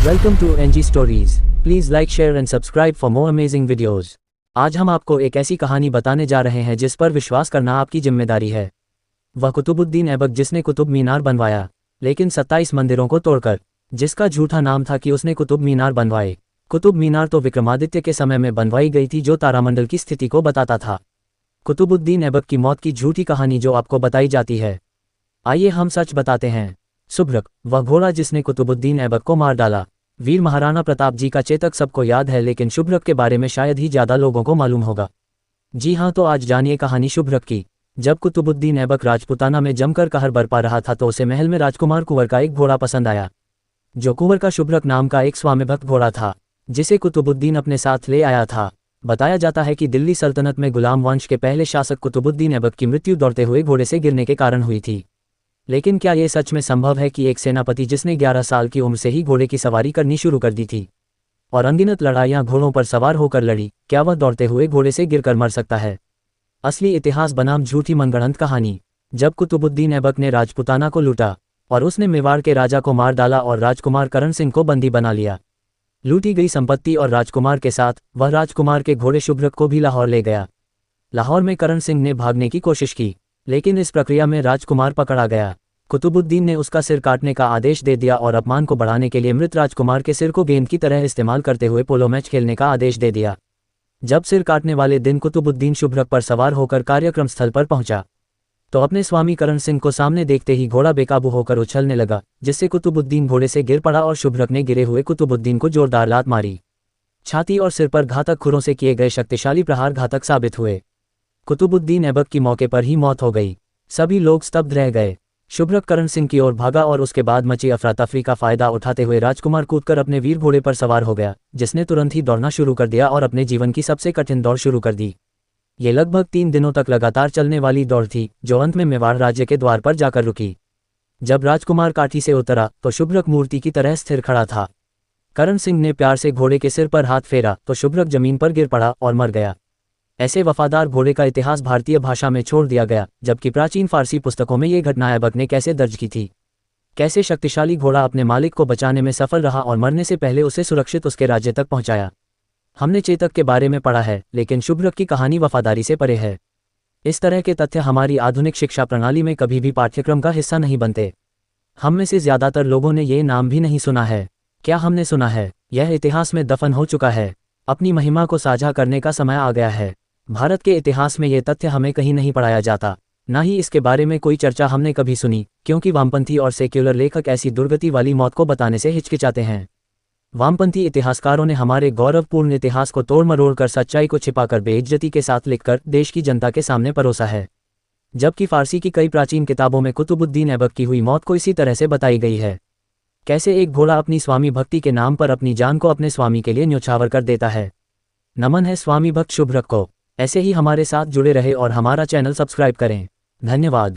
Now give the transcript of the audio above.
Welcome to NG stories. Please like, share and subscribe for more amazing videos. आज हम आपको एक ऐसी कहानी बताने जा रहे हैं जिस पर विश्वास करना आपकी जिम्मेदारी है। वह कुतुबुद्दीन ऐबक जिसने कुतुब मीनार बनवाया, लेकिन 27 मंदिरों को तोड़कर, जिसका झूठा नाम था कि उसने कुतुब मीनार बनवाए। कुतुब मीनार तो विक्रमादित्य के समय में बनवाई गई थी, जो तारामंडल की स्थिति को बताता था। कुतुबुद्दीन ऐबक की मौत की झूठी कहानी जो आपको बताई जाती है। आइए हम सच बताते हैं। सुभ्रक, वह घोड़ा जिसने कुतुबुद्दीन ऐबक को मार डाला। वीर महाराणा प्रताप जी का चेतक सबको याद है, लेकिन शुभ्रक के बारे में शायद ही ज्यादा लोगों को मालूम होगा। जी हाँ, तो आज जानिए कहानी शुभ्रक की। जब कुतुबुद्दीन ऐबक राजपुताना में जमकर कहर बरपा रहा था तो उसे महल में राजकुमार कुंवर का एक घोड़ा पसंद आया, जो कुंवर का शुभ्रक नाम का एक स्वामिभक्त घोड़ा था, जिसे कुतुबुद्दीन अपने साथ ले आया था। बताया जाता है कि दिल्ली सल्तनत में गुलाम वंश के पहले शासक कुतुबुद्दीन ऐबक की मृत्यु दौड़ते हुए घोड़े से गिरने के कारण हुई थी। लेकिन क्या ये सच में संभव है कि एक सेनापति जिसने 11 साल की उम्र से ही घोड़े की सवारी करनी शुरू कर दी थी और अनगिनत लड़ाइयां घोड़ों पर सवार होकर लड़ी, क्या वह दौड़ते हुए घोड़े से गिरकर मर सकता है? असली इतिहास बनाम झूठी मनगढ़ंत कहानी। जब कुतुबुद्दीन ऐबक ने राजपुताना को लूटा और उसने मेवाड़ के राजा को मार डाला और राजकुमार करण सिंह को बंदी बना लिया, लूटी गई संपत्ति और राजकुमार के साथ वह राजकुमार के घोड़े शुभ्रक को भी लाहौर ले गया। लाहौर में करण सिंह ने भागने की कोशिश की, लेकिन इस प्रक्रिया में राजकुमार पकड़ा गया। कुतुबुद्दीन ने उसका सिर काटने का आदेश दे दिया और अपमान को बढ़ाने के लिए मृत राजकुमार के सिर को गेंद की तरह इस्तेमाल करते हुए पोलो मैच खेलने का आदेश दे दिया। जब सिर काटने वाले दिन कुतुबुद्दीन शुभ्रक पर सवार होकर कार्यक्रम स्थल पर पहुंचा, तो अपने स्वामी करण सिंह को सामने देखते ही घोड़ा बेकाबू होकर उछलने लगा, जिससे कुतुबुद्दीन घोड़े से गिर पड़ा और शुभ्रक ने गिरे हुए कुतुबुद्दीन को जोरदार लात मारी। छाती और सिर पर घातक खुरों से किए गए शक्तिशाली प्रहार घातक साबित हुए। कुतुबुद्दीन ऐबक की मौके पर ही मौत हो गई। सभी लोग स्तब्ध रह गए। शुभ्रक करण सिंह की ओर भागा और उसके बाद मची अफरा-तफरी का फायदा उठाते हुए राजकुमार कूदकर अपने वीर घोड़े पर सवार हो गया, जिसने तुरंत ही दौड़ना शुरू कर दिया और अपने जीवन की सबसे कठिन दौड़ शुरू कर दी। ये लगभग 3 दिनों तक लगातार चलने वाली दौड़ थी, जो अंत में मेवाड़ राज्य के द्वार पर जाकर रुकी। जब राजकुमार काठी से उतरा तो शुभ्रक मूर्ति की तरह स्थिर खड़ा था। करण सिंह ने प्यार से घोड़े के सिर पर हाथ फेरा तो शुभ्रक जमीन पर गिर पड़ा और मर गया। ऐसे वफादार घोड़े का इतिहास भारतीय भाषा में छोड़ दिया गया, जबकि प्राचीन फारसी पुस्तकों में ये घटना ऐबक ने कैसे दर्ज की थी। कैसे शक्तिशाली घोड़ा अपने मालिक को बचाने में सफल रहा और मरने से पहले उसे सुरक्षित उसके राज्य तक पहुंचाया। हमने चेतक के बारे में पढ़ा है, लेकिन शुभ्रक की कहानी वफादारी से परे है। इस तरह के तथ्य हमारी आधुनिक शिक्षा प्रणाली में कभी भी पाठ्यक्रम का हिस्सा नहीं बनते। हम में से ज्यादातर लोगों ने ये नाम भी नहीं सुना है। क्या हमने सुना है? यह इतिहास में दफन हो चुका है। अपनी महिमा को साझा करने का समय आ गया है। भारत के इतिहास में ये तथ्य हमें कहीं नहीं पढ़ाया जाता, ना ही इसके बारे में कोई चर्चा हमने कभी सुनी, क्योंकि वामपंथी और सेक्युलर लेखक ऐसी दुर्गति वाली मौत को बताने से हिचकिचाते हैं। वामपंथी इतिहासकारों ने हमारे गौरवपूर्ण इतिहास को तोड़ मरोड़ कर सच्चाई को छिपाकर बेइज्जती के साथ लिखकर देश की जनता के सामने परोसा है। जबकि फारसी की कई प्राचीन किताबों में कुतुबुद्दीन ऐबक की हुई मौत को इसी तरह से बताई गई है। कैसे एक घोड़ा अपनी स्वामी भक्ति के नाम पर अपनी जान को अपने स्वामी के लिए न्यौछावर कर देता है। नमन है स्वामी भक्त शुभ्रक को। ऐसे ही हमारे साथ जुड़े रहे और हमारा चैनल सब्सक्राइब करें। धन्यवाद।